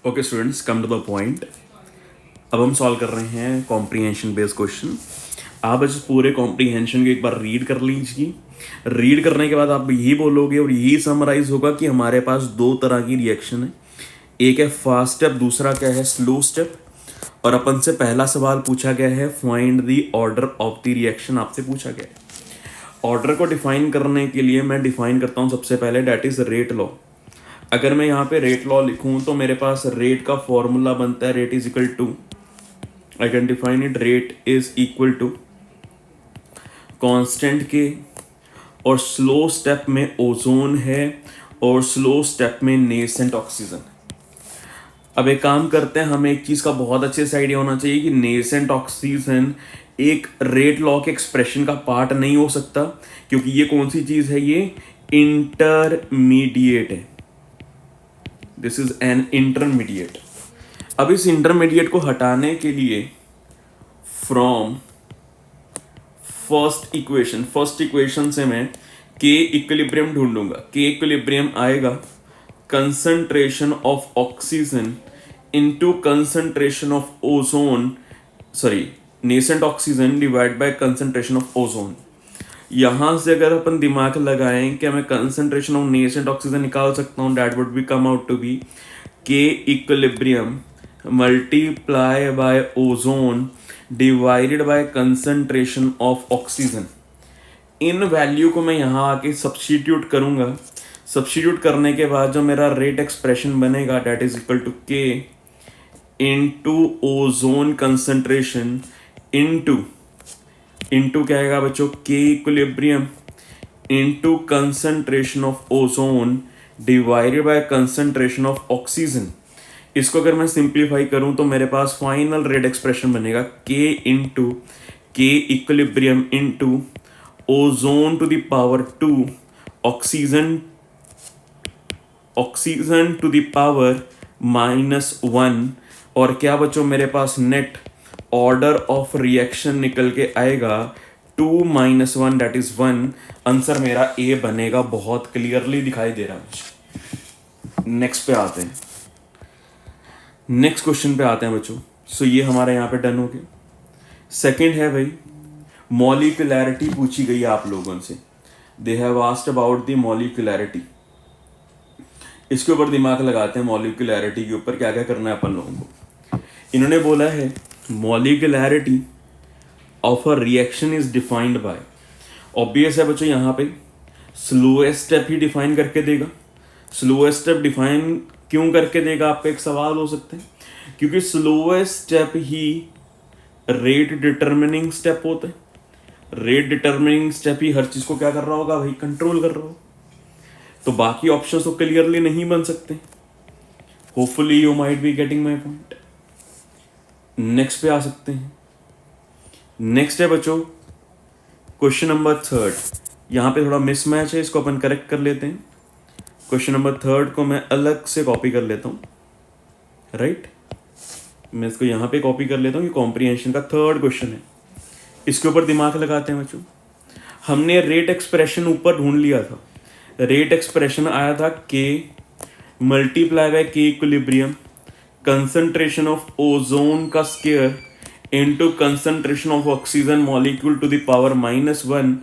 Okay students, come to the point. अब हम solve कर रहे हैं कॉम्प्रीहेंशन बेस्ड क्वेश्चन। आप इस पूरे कॉम्प्रीहेंशन को एक बार रीड कर लीजिए। रीड करने के बाद आप यही बोलोगे और यही समराइज होगा कि हमारे पास दो तरह की रिएक्शन है, एक है फास्ट स्टेप, दूसरा क्या है स्लो स्टेप। और अपन से पहला सवाल पूछा गया है find the order of the reaction, आपसे पूछा गया है। ऑर्डर को डिफाइन करने के लिए मैं डिफाइन करता हूँ सबसे पहले, डेट इज रेट लॉ। अगर मैं यहाँ पे रेट लॉ लिखूं तो मेरे पास रेट का फॉर्मूला बनता है rate is equal to, I can define it, rate is equal to constant k, और स्लो स्टेप में ओजोन है और स्लो स्टेप में नेसेंट ऑक्सीजन। अब एक काम करते हैं, हमें एक चीज का बहुत अच्छे से आइडिया होना चाहिए कि नेसेंट ऑक्सीजन एक रेट लॉ के एक्सप्रेशन का पार्ट नहीं हो सकता, क्योंकि ये कौन सी चीज है, ये इंटरमीडिएट है। This is an intermediate. अब इस इंटरमीडिएट को हटाने के लिए फ्रॉम फर्स्ट इक्वेशन से मैं के इक्विलिब्रियम ढूंढूंगा। के इक्विलिब्रियम आएगा concentration of oxygen into concentration of ozone, sorry nascent oxygen divide by concentration of ozone. यहां से अगर अपन दिमाग लगाएं कि मैं कंसंट्रेशन ऑफ नेसेंट ऑक्सीजन निकाल सकता हूं, that would be come out to be K equilibrium multiply by ozone divided by concentration of oxygen. इन वैल्यू को मैं यहाँ आके सब्स्टिट्यूट करूंगा। सब्स्टिट्यूट करने के बाद जो मेरा रेट एक्सप्रेशन बनेगा, दैट इज इक्वल टू के इनटू ओजोन कंसंट्रेशन इनटू क्या आएगा बच्चों, के equilibrium into concentration of ozone divided by concentration of oxygen. इसको अगर मैं सिंप्लीफाई करूं तो मेरे पास फाइनल रेट एक्सप्रेशन बनेगा k into k equilibrium into ozone to the power 2 oxygen to the power -1। और क्या बच्चों, मेरे पास नेट ऑर्डर ऑफ रिएक्शन निकल के आएगा 2 - 1, दैट इज 1। आंसर मेरा ए बनेगा, बहुत क्लियरली दिखाई दे रहा है मुझे। नेक्स्ट पे आते हैं, नेक्स्ट क्वेश्चन पे आते हैं बच्चों। सो ये हमारे यहाँ पे डन हो गया। सेकंड है भाई, मॉलिक्यूलैरिटी पूछी गई है आप लोगों से। They have asked about the molecularity. इसके ऊपर दिमाग लगाते हैं, मॉलिक्यूलैरिटी के ऊपर क्या क्या करना है अपन लोगों को। इन्होंने बोला है molecularity of a reaction is defined by, obvious है बच्चों, यहाँ पे स्लोएस्ट स्टेप ही डिफाइन करके देगा। स्लोएस्ट स्टेप डिफाइन क्यों करके देगा, आपका एक सवाल हो सकता है, क्योंकि स्लोएस्ट स्टेप ही रेट डिटरमिनिंग स्टेप होता है। रेट डिटरमिनिंग स्टेप ही हर चीज को क्या कर रहा होगा भाई, कंट्रोल कर रहा होगा। तो बाकी ऑप्शंस तो क्लियरली नहीं बन सकते। Hopefully you might be getting my point. Next पे आ सकते हैं। नेक्स्ट है बच्चों क्वेश्चन नंबर 3। यहां पे थोड़ा मिसमैच है, इसको अपन करेक्ट कर लेते हैं। क्वेश्चन नंबर 3 को मैं अलग से कॉपी कर लेता हूं, राइट। मैं इसको यहां पे कॉपी कर लेता हूं, ये कॉम्प्रीहेंशन का 3rd क्वेश्चन है। इसके ऊपर दिमाग लगाते हैं बच्चों। हमने रेट एक्सप्रेशन ऊपर ढूंढ लिया था। रेट एक्सप्रेशन आया था k multiply by k equilibrium concentration of ozone का square into concentration of oxygen molecule to the power -1।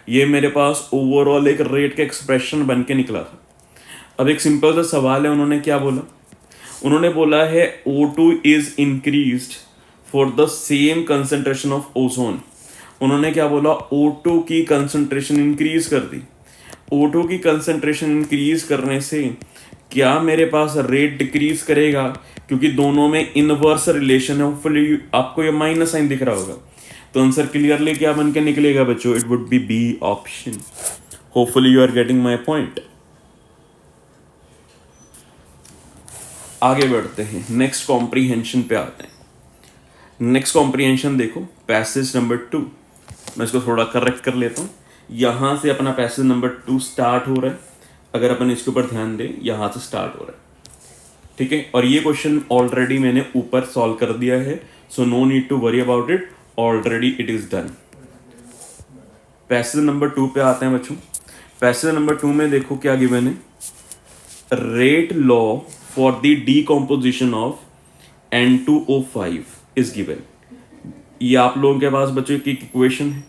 ये मेरे पास ओवरऑल एक रेट का एक्सप्रेशन बन के निकला था। अब एक सिंपल सा सवाल है, उन्होंने क्या बोला, उन्होंने बोला है O2 is increased for the same concentration of ozone. उन्होंने क्या बोला, O2 की कंसंट्रेशन इंक्रीज कर दी। O2 की कंसंट्रेशन इंक्रीज करने से क्या मेरे पास रेट डिक्रीज करेगा, क्योंकि दोनों में इनवर्स रिलेशन है। होपफुली आपको ये माइनस साइन दिख रहा होगा। तो आंसर क्लियरली क्या बन के निकलेगा बच्चों, it would be B option. Hopefully you are getting my point. आगे बढ़ते हैं, नेक्स्ट कॉम्प्रीहेंशन पे आते हैं। नेक्स्ट कॉम्प्रीहेंशन देखो, पैसेज नंबर 2। मैं इसको थोड़ा करेक्ट कर लेता हूँ। यहां से अपना पैसेज नंबर 2 स्टार्ट हो रहा है। अगर अपन इसके ऊपर ध्यान दें, यहां से स्टार्ट हो रहा है, ठीक है। और ये क्वेश्चन ऑलरेडी मैंने ऊपर सॉल्व कर दिया है, so no need to worry about it, already it is done. Passage number 2 पे आते हैं बच्चों। पैसेज नंबर 2 में देखो क्या गिवन है, rate law for the decomposition of N2O5 is given। ये आप लोगों के पास बच्चों की इक्वेशन है।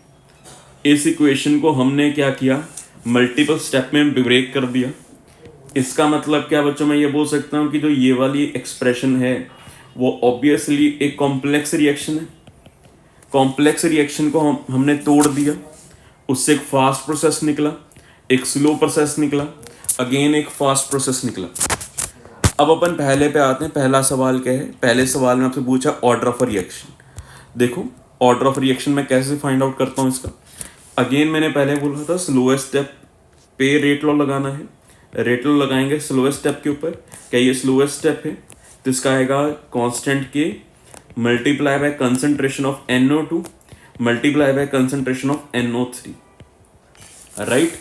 इस इक्वेशन को हमने क्या किया, मल्टीपल स्टेप में ब्रेक कर दिया। इसका मतलब क्या बच्चों, मैं ये बोल सकता हूँ कि जो ये वाली एक्सप्रेशन है वो ऑब्वियसली एक कॉम्प्लेक्स रिएक्शन है। कॉम्प्लेक्स रिएक्शन को हमने तोड़ दिया, उससे एक फास्ट प्रोसेस निकला, एक स्लो प्रोसेस निकला, अगेन एक फास्ट प्रोसेस निकला। अब अपन पहले पे आते हैं। पहला सवाल क्या है, पहले सवाल में आपसे पूछा ऑर्डर ऑफ रिएक्शन। देखो ऑर्डर ऑफ रिएक्शन मैं कैसे फाइंड आउट करता हूँ इसका। अगेन मैंने पहले बोला था स्लोएस्ट स्टेप पे रेट लॉ लगाना है। रेट लॉ लगाएंगे स्लोएस्ट स्टेप के ऊपर। क्या ये स्लोएस्ट स्टेप है तो इसका आएगा कांस्टेंट के multiply bye concentration of NO2 multiply by concentration of NO3, right.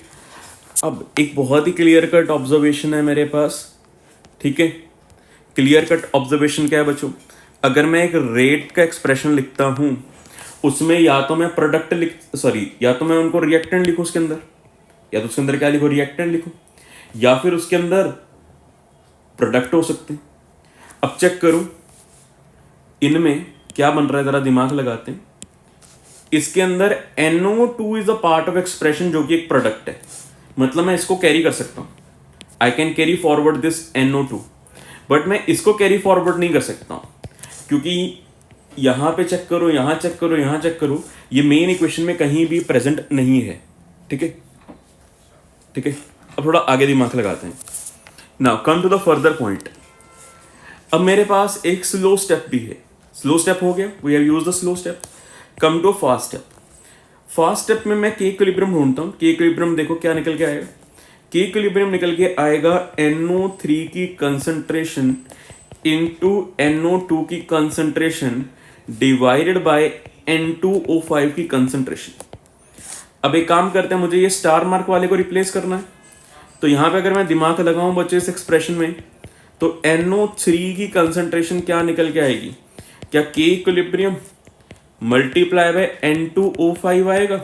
अब एक बहुत ही क्लियर कट ऑब्जर्वेशन है मेरे पास, ठीक है। क्लियर कट ऑब्जर्वेशन क्या है बच्चों, अगर मैं एक रेट का एक्सप्रेशन लिखता हूं उसमें या तो मैं या तो मैं उनको रिएक्टेंट लिखूं उसके अंदर, या तो उसके अंदर क्या लिखो, रिएक्टेंट लिखूं, या फिर उसके अंदर प्रोडक्ट हो सकते हैं। अब चेक करूं इनमें क्या बन रहा है, जरा दिमाग लगाते हैं। इसके अंदर NO2 is a part of expression जो कि एक प्रोडक्ट है, मतलब मैं इसको कैरी कर सकता हूं। I can carry forward this NO2, but मैं इसको कैरी फॉरवर्ड नहीं कर सकता हूं क्योंकि यहां पे चेक करो, यहां चेक करो, यहां चेक करो, ये मेन इक्वेशन में कहीं भी प्रेजेंट नहीं है, ठीक है, ठीक है। अब थोड़ा आगे दिमाग लगाते हैं। Now come to the further point. अब मेरे पास एक स्लो स्टेप भी है। स्लो स्टेप हो गया, we have used the slow step. Come to fast step. Fast step में मैं के इक्विलिब्रियम ढूंढता हूं। के इक्विलिब्रियम देखो क्या निकल के आएगा, के इक्विलिब्रियम निकल के आएगा NO3 की कंसंट्रेशन इनटू NO2 की कंसंट्रेशन डिवाइडेड बाय N2O5 की कंसंट्रेशन। अब एक काम करते हैं, मुझे ये स्टार मार्क वाले को रिप्लेस करना है, तो यहां पे अगर मैं दिमाग लगाऊं बच्चे इस एक्सप्रेशन में, तो NO3 की कंसंट्रेशन क्या निकल के आएगी, क्या के इक्विलिब्रियम मल्टीप्लाई बाय N2O5 आएगा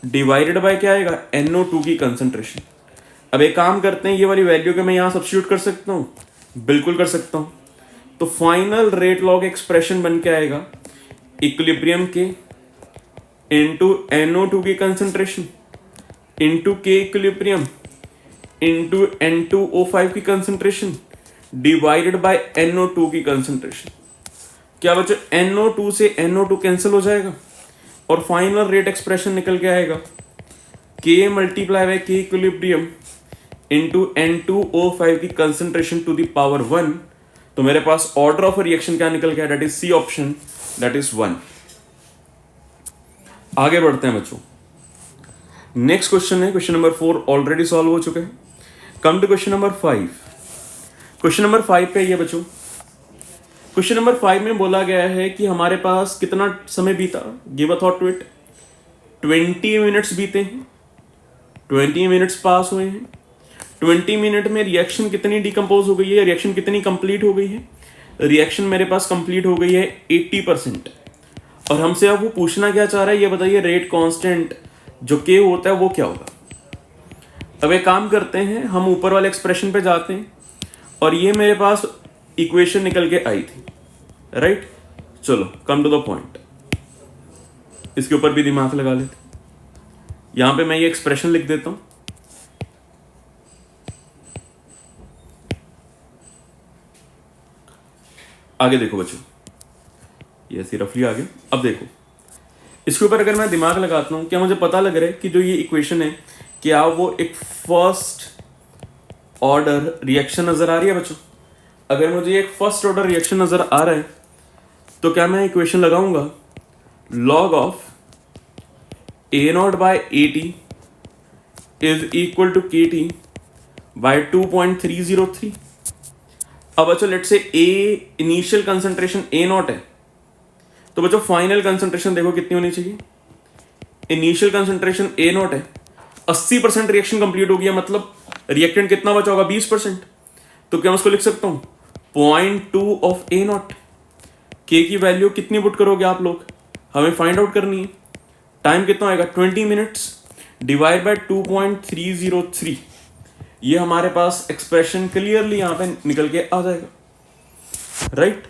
डिवाइडेड बाय क्या आएगा, NO2 की कंसंट्रेशन। अब एक काम करते हैं, ये वाली वैल्यू को मैं यहां सब्स्टिट्यूट कर सकता हूं, बिल्कुल कर सकता हूं। तो फाइनल रेट लॉग एक्सप्रेशन बन के आएगा इक्विलिब्रियम के इनटू NO2 की कंसंट्रेशन इनटू के इक्विलिब्रियम इनटू N2O5 की कंसंट्रेशन डिवाइडेड बाय NO2 की कंसंट्रेशन। क्या बच्चों, NO2 से NO2 कैंसिल हो जाएगा और फाइनल रेट एक्सप्रेशन निकल के आएगा K multiply by k equilibrium into N2O5 की कंसंट्रेशन टू द पावर 1। तो मेरे पास ऑर्डर ऑफ रिएक्शन क्या निकल गया, that is C option, that is 1। आगे बढ़ते हैं बच्चों। नेक्स्ट क्वेश्चन है क्वेश्चन नंबर 4, ऑलरेडी सॉल्व हो चुका है। Come to question number 5। Question number 5 पे ये बच्चों, क्वेश्चन नंबर 5 में बोला गया है कि हमारे पास कितना समय बीता, give a thought to it. 20 minutes बीते हैं, 20 मिनट्स पास हुए हैं। 20 मिनट में रिएक्शन कितनी डिकम्पोज हो गई है, रिएक्शन कितनी कंप्लीट हो गई है। रिएक्शन मेरे पास कंप्लीट हो गई है 80%। और हमसे अब वो पूछना क्या चाह रहा है, ये बताइए रेट कांस्टेंट जो के होता है वो क्या होगा। अब एक काम करते हैं, हम ऊपर वाले एक्सप्रेशन पे जाते हैं और ये मेरे पास इक्वेशन निकल के आई थी, राइट। चलो कम टू द पॉइंट, इसके ऊपर भी दिमाग लगा लेते। यहां पे मैं ये एक्सप्रेशन लिख देता हूं। आगे देखो बच्चों, ये ऐसी रफली आगे। अब देखो इसके ऊपर अगर मैं दिमाग लगाता हूं, क्या मुझे पता लग रहा है कि जो ये इक्वेशन है क्या वो एक फर्स्ट ऑर्डर रिएक्शन नजर आ रही है बच्चों। अगर मुझे एक फर्स्ट ऑर्डर रिएक्शन नजर आ रहा है तो क्या मैं इक्वेशन लगाऊंगा, log of A0 by AT is equal to KT by 2.303। अब बच्चों let's say A initial concentration A0 है, तो बच्चों फाइनल कंसंट्रेशन देखो कितनी होनी चाहिए। इनिशियल कंसंट्रेशन A0 है, 80% रिएक्शन कंप्लीट हो गया, मतलब रिएक्टेंट कितना बचा होगा, 20%। तो क्या मैं उसको लिख सकता हूं 0.2 ऑफ A0। के की वैल्यू कितनी पुट करोगे आप लोग, हमें फाइंड आउट करनी है। टाइम कितना आएगा 20 मिनट्स डिवाइड बाय 2.303। ये हमारे पास एक्सप्रेशन क्लियरली यहां पे निकल के आ जाएगा, राइट।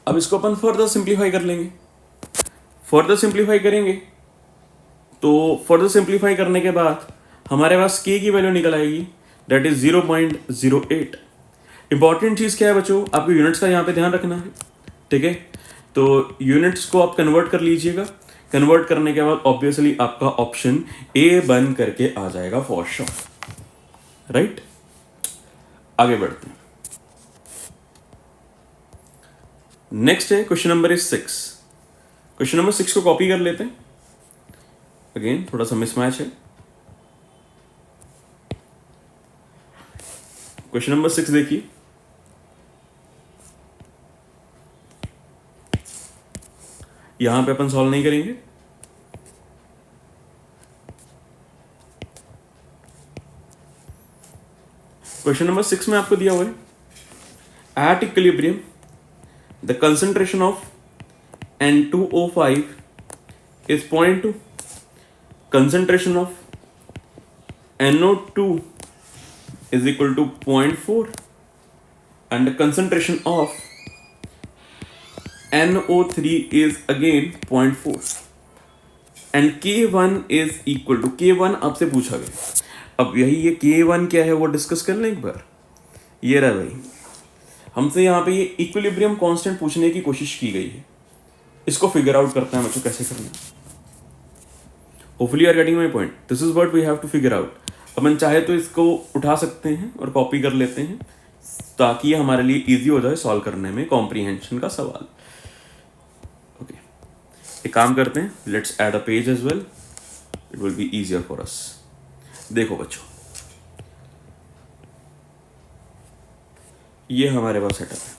अब इसको अपन फर्दर सिंप्लीफाई कर लेंगे। फर्दर सिंप्लीफाई करेंगे तो फर्दर सिंप्लीफाई करने के बाद हमारे पास k की वैल्यू निकल आएगी, दैट इज 0.08। इंपॉर्टेंट चीज क्या है बच्चों, आपको यूनिट्स का यहाँ पे ध्यान रखना है, ठीक है। तो यूनिट्स को आप कन्वर्ट कर लीजिएगा, कन्वर्ट करने के बाद ऑब्वियसली आपका ऑप्शन ए बन करके आ जाएगा फॉर श्योर, राइट। आगे बढ़ते हैं। नेक्स्ट है question number is 6। Question number 6 को कॉपी कर लेते हैं, अगेन थोड़ा सा मिसमैच है। क्वेश्चन नंबर 6 देखिए, यहां पे अपन सॉल्व नहीं करेंगे, क्वेश्चन नंबर 6 में आपको दिया हुआ है at equilibrium the concentration of N2O5 is 0.2, concentration of NO2 is equal to 0.4 and the concentration of NO3 is again 0.4 and K1 is equal to, K1 आपसे पूछा गया। अब यही ये K1 क्या है वो डिस्कस कर लें एक बार। ये रहा भाई, हमसे यहाँ पे ये इक्विलिब्रियम कांस्टेंट पूछने की कोशिश की गई है, इसको फिगर आउट करते हैं बच्चों कैसे करना है। Hopefully you are getting my point, this is what we have to figure out. अपन चाहे तो इसको उठा सकते हैं और कॉपी कर लेते हैं ताकि ये हमारे लिए इजी हो जाए सॉल्व करने में कॉम्प्रीहेंशन का सवाल। ओके, एक काम करते हैं, let's add a page as well, it will be easier for us. देखो बच्चों, ये हमारे पास सेटअप है।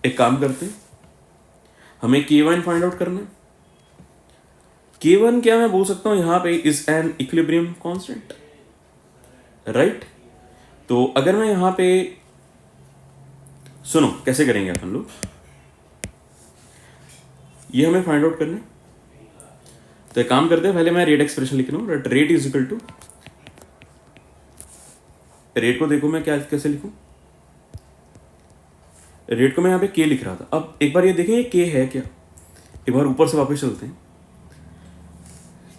एक काम करते हैं, हमें K1 फाइंड आउट करना है। K1 क्या मैं बोल सकता हूं यहां पे is an equilibrium constant, right. तो अगर मैं यहां पे, सुनो कैसे करेंगे अपन लोग, ये हमें फाइंड आउट करना है। तो एक काम करते हैं, पहले मैं रेट एक्सप्रेशन लिख रहा हूं, rate is equal to, rate को देखो मैं क्या कैसे लिखूं, रेट को मैं यहां पे K लिख रहा था। अब एक बार ये देखें ये K है क्या, एक बार ऊपर से वापस चलते हैं।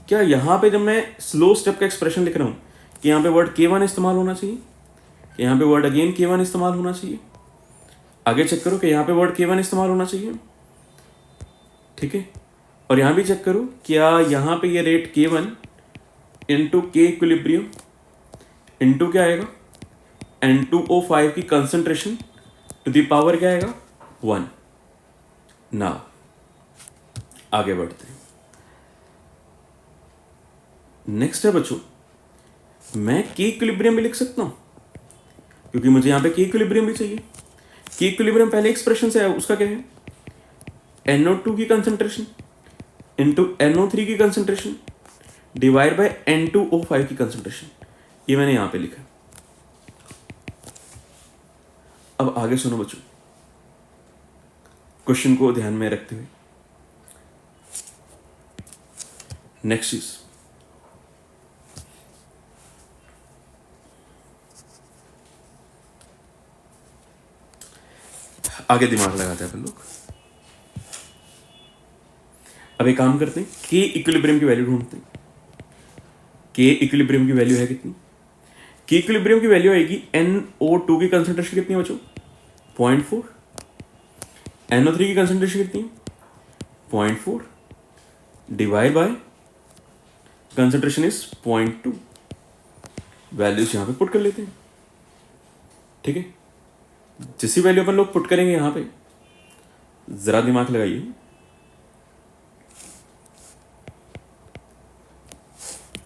क्या यहां पे जब मैं स्लो स्टेप का एक्सप्रेशन लिख रहा हूं कि यहां पे वर्ड K1 इस्तेमाल होना चाहिए, कि यहां पे वर्ड अगेन K1 इस्तेमाल होना चाहिए। आगे चेक करो कि यहां पे वर्ड K1 इस्तेमाल होना चाहिए, ठीक है। और यहां भी चेक करो क्या यहां पे ये rate K1 into K equilibrium into क्या आएगा, N2O5 की कंसंट्रेशन टू द पावर क्या आएगा 1। नाउ आगे बढ़ते हैं। नेक्स्ट है बच्चों, मैं K इक्विलिब्रियम भी लिख सकता हूं क्योंकि मुझे यहां पे K इक्विलिब्रियम भी चाहिए। K इक्विलिब्रियम पहले एक्सप्रेशन से आया, उसका क्या है, NO2 की कंसंट्रेशन इंटू NO3 की कंसंट्रेशन डिवाइड बाय N2O5 की कंसंट्रेशन, ये मैंने यहां पे लिखा। अब आगे सुनो बच्चों, क्वेश्चन को ध्यान में रखते हुए। नेक्स्ट चीज, आगे दिमाग लगाते हैं अपन लोग। अब एक काम करते हैं, K इक्विलिब्रियम की वैल्यू ढूंढते हैं। K इक्विलिब्रियम की वैल्यू है कितनी, K इक्विलिब्रियम की वैल्यू आएगी NO2 की कंसंट्रेशन कितनी है बच्चों 0.4, NO3 की कंसंट्रेशन कितनी है 0.4 divide by concentration is 0.2। Values यहां पे पुट कर लेते हैं, ठीक है। जिस वैल्यू अपन लोग पुट करेंगे यहां पे, जरा दिमाग लगाइए,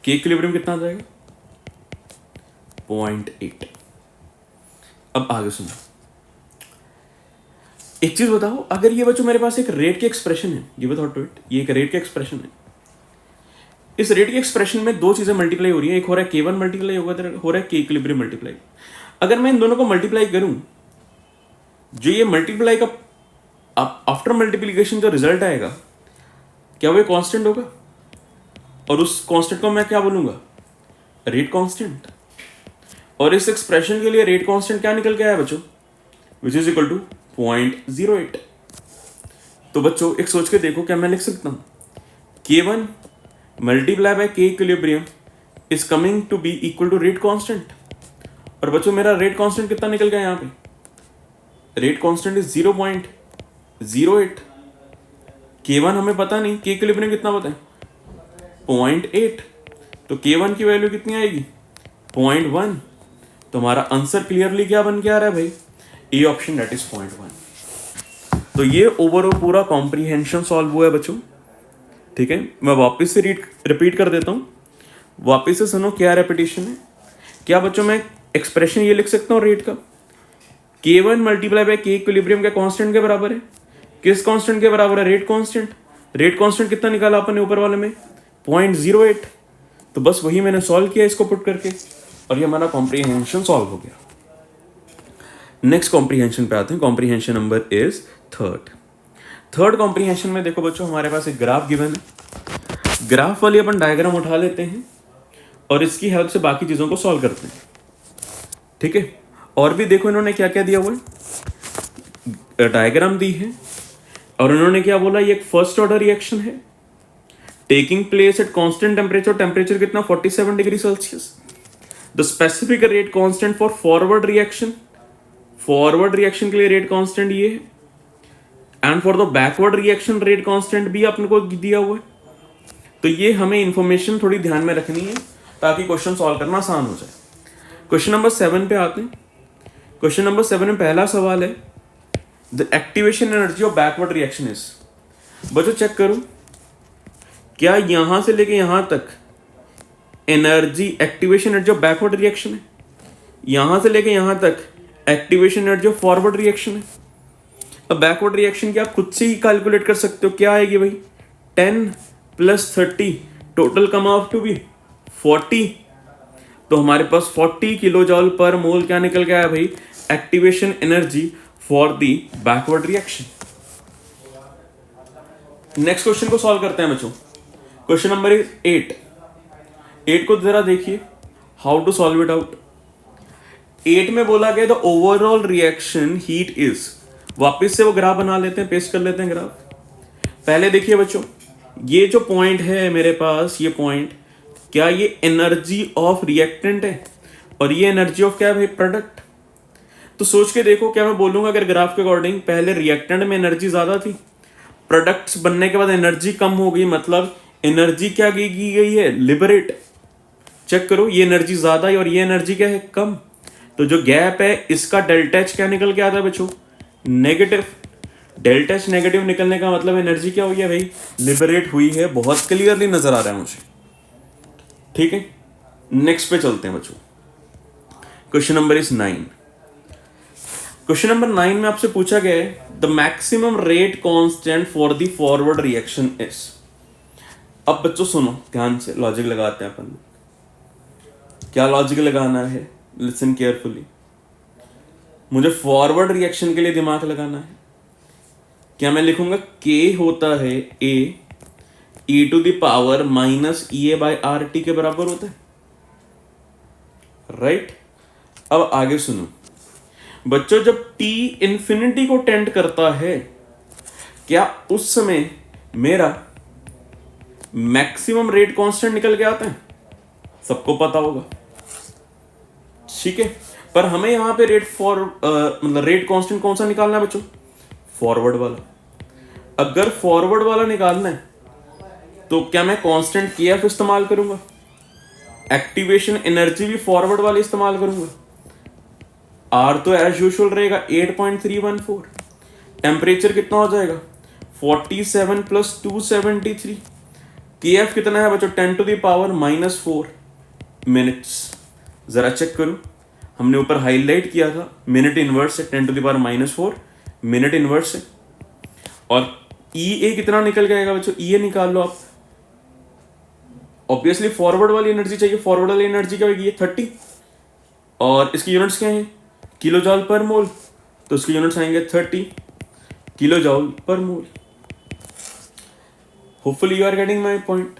K इक्विलिब्रियम कितना आ जाएगा 0.8। अब आगे सुनो, एक चीज बताओ, अगर ये बच्चों मेरे पास एक रेट की एक्सप्रेशन है, give a thought to it, ये एक रेट की एक्सप्रेशन है। इस रेट की एक्सप्रेशन में दो चीजें मल्टीप्लाई हो रही है, एक हो रहा है K1 मल्टीप्लाई हो रहा है K इक्विलिब्रियम मल्टीप्लाई। अगर मैं इन दोनों को मल्टीप्लाई करूं, जो ये मल्टीप्लाई का आफ्टर मल्टीप्लीकेशन जो रिजल्ट आएगा, क्या वो कांस्टेंट होगा, और उस कांस्टेंट को मैं क्या बोलूंगा, रेट कांस्टेंट, और इस एक्सप्रेशन के लिए रेट कांस्टेंट क्या निकल के आया बच्चों, विच इज इक्वल टू 0.08। तो बच्चों एक सोच के देखो, क्या मैं लिख सकता हूँ K1 multiply by K equilibrium is coming to be equal to rate constant. और बच्चों मेरा रेट कांस्टेंट कितना निकल गया यहाँ पे, रेट कांस्टेंट इज 0.08। K1 हमें पता नहीं, K इक्विलिब्रियम कितना पता है 0.8, तो K1 की वैल्यू कितनी आएगी 0.1। तो हमारा आंसर क्लियरली क्या बन के आ रहा है भाई, ए ऑप्शन, दैट इज 0.1। तो ये ओवरऑल पूरा कॉम्प्रीहेंशन सॉल्व हुआ है बच्चों। ठीक है, मैं वापस से रिपीट कर देता हूँ, वापस से सुनो क्या रेपिटेशन है। क्या बच्चों मैं एक्सप्रेशन ये लिख सकता हूँ रेट का, K1 multiply by K equilibrium के कांस्टेंट के बराबर है। किस कांस्टेंट के बराबर है, रेट कांस्टेंट। रेट कांस्टेंट कितना निकाला अपन ने ऊपर वाले में 0.08। तो बस वही मैंने सॉल्व किया इसको पुट करके, और ये हमारा कॉम्प्रीहेंशन सॉल्व हो गया। नेक्स्ट कॉम्प्रीहेंशन पे आते हैं, comprehension number is third comprehension में देखो बच्चों, हमारे पास एक ग्राफ गिवन है। ग्राफ वाली अपन डायग्राम उठा लेते हैं और इसकी हेल्प से बाकी चीजों को सॉल्व करते हैं। ठीक है, और भी देखो इन्होंने क्या क्या दिया हुआ है, डायग्राम दी है, और इन्होंने क्या बोला, ये एक फर्स्ट ऑर्डर रिएक्शन है taking place at constant temperature. Temperature कितना 47 degree Celsius. The specific rate constant for forward reaction, forward reaction के लिए रेट कांस्टेंट ये है, and for the backward reaction rate constant भी अपने को दिया हुआ है। तो ये हमें इंफॉर्मेशन थोड़ी ध्यान में रखनी है ताकि क्वेश्चन सॉल्व करना आसान हो जाए। क्वेश्चन नंबर 7 पे आते हैं। क्वेश्चन नंबर 7 में पहला सवाल है, the activation energy of backward reaction is. बच्चों चेक करो, क्या यहां से लेके यहां तक energy, activation energy of backward reaction है, यहां से लेके यहां तक activation energy of forward reaction है। अब बैकवर्ड रिएक्शन की आप खुद से ही कैलकुलेट कर सकते हो, क्या आएगी भाई 10 + 30 total come out to be 40। तो हमारे पास 40 किलो जॉल पर मोल क्या निकल गया है भाई, activation energy for the backward reaction. Next question को सॉल्व करते हैं बच्चों। क्वेश्चन नंबर इज 8 को जरा देखिए, how to solve it out. 8 में बोला गया the overall reaction heat is. वापस से वो ग्राफ बना लेते हैं, पेस्ट कर लेते हैं ग्राफ। पहले देखिए बच्चों, ये जो पॉइंट है मेरे पास, ये पॉइंट, क्या ये एनर्जी ऑफ रिएक्टेंट है, और ये एनर्जी ऑफ क्या है भाई, प्रोडक्ट। तो सोच के देखो, क्या मैं बोलूंगा अगर ग्राफ के अकॉर्डिंग पहले रिएक्टेंट में एनर्जी ज्यादा थी, प्रोडक्ट्स बनने के बाद एनर्जी कम हो गई, मतलब एनर्जी क्या की गई है, लिबरेट। चेक करो, ये एनर्जी ज्यादा है और ये एनर्जी क्या है, कम। तो जो गैप है इसका डेल्टा एच क्या निकल के आता है बच्चों, नेगेटिव। डेल्टा एच नेगेटिव निकलने का मतलब एनर्जी क्या हुई है भाई, लिबरेट हुई है। बहुत क्लियरली नजर आ रहा है मुझे। ठीक है, नेक्स्ट पे चलते हैं बच्चों। Question number is 9। Question number 9 में आपसे पूछा गया है the maximum rate constant for the forward reaction is. अब बच्चों सुनो ध्यान से, लॉजिक लगाते हैं अपन। क्या लॉजिक लगाना है, लिसन केयरफुली। मुझे फॉरवर्ड रिएक्शन के लिए दिमाग लगाना है। क्या मैं लिखूंगा K होता है A e⁻ -EA/RT के बराबर होता है, राइट। अब आगे सुनो बच्चों, जब T इंफिनिटी को टेंड करता है, क्या उस समय मेरा मैक्सिमम रेट कांस्टेंट निकल के आता है, सबको पता होगा। ठीक है, पर हमें यहां पे मतलब रेट कांस्टेंट कौन सा निकालना है बच्चों, फॉरवर्ड वाला। अगर फॉरवर्ड वाला निकालना है तो क्या मैं कांस्टेंट KF इस्तेमाल करूंगा, एक्टिवेशन एनर्जी भी फॉरवर्ड वाली इस्तेमाल करूंगा। R तो एज यूजुअल रहेगा 8.314। टेम्परेचर कितना हो जाएगा 47 + 273। KF कितना है बच्चों 10⁻⁻4 मिनट्स। जरा चेक करो, हमने ऊपर हाईलाइट किया था मिनट इनवर्स है, 10⁻⁻4 मिनट इनवर्स है। और EA कितना निकल जाएगा बच्चों, EA निकाल लो आप। ऑब्वियसली फॉरवर्ड वाली एनर्जी चाहिए, फॉरवर्ड वाली एनर्जी क्या होगी 30, और इसकी यूनिट्स क्या हैं, किलो जॉल पर मोल। तो इसके यूनिट्स आएंगे 30 kilo joule per mole. Hopefully you are getting my point.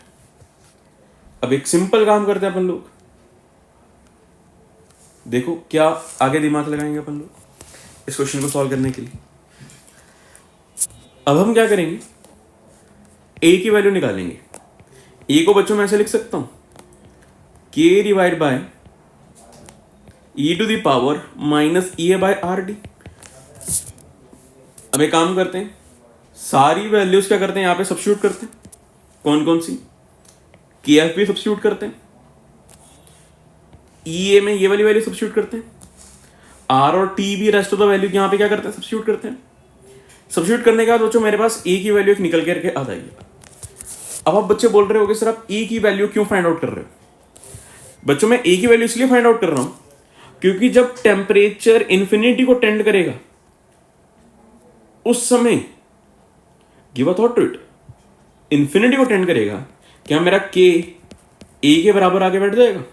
अब एक सिंपल काम करते हैं अपन लोग, देखो क्या आगे दिमाग लगाएंगे अपन लोग इस क्वेश्चन को सॉल्व करने के लिए। अब हम क्या करेंगे, ए की वैल्यू निकालेंगे। ए को बच्चों मैं ऐसे लिख सकता हूं, k divide by e to the power minus E A by R D. अब एक काम करते हैं, सारी वैल्यूज क्या करते हैं, यहां पे सब्स्टिट्यूट करते हैं। कौन कौन सी, के एफ भी सब्स्टिट्यूट करते हैं, ई ए में ये वाली वैल्यू सब्स्टिट्यूट करते हैं, आर और टी भी रेस्ट ऑफ द वैल्यू यहां पे क्या करते हैं, सब्स्टिट्यूट करते हैं। सब्स्टिट्यूट करने के बाद बच्चों मेरे पास ए की वैल्यू एक निकल करके आ जाएगी। अब आप बच्चे बोल रहे होगे सर आप ए की वैल्यू क्यों फाइंड आउट कर रहे हो। बच्चों मैं ए की वैल्यू इसलिए फाइंड आउट कर रहा हूं क्योंकि जब टेम्परेचर इंफिनिटी को टेंड करेगा उस समय, give a thought to it, infinity को टेंड करेगा, क्या मेरा के ए के बराबर आगे बैठ जाएगा।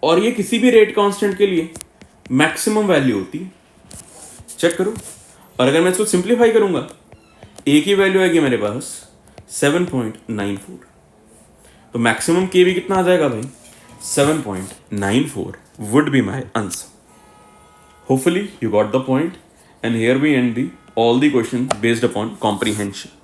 और ये किसी भी रेट कांस्टेंट के लिए मैक्सिमम वैल्यू होती है, चेक करो। और अगर मैं इसको सिंप्लीफाई करूंगा, ए की वैल्यू आएगी मेरे पास 7.94, तो मैक्सिमम के भी कितना आ जाएगा भाई, 7.94 would be my answer. Hopefully you got the point, and here we end all the questions based upon comprehension.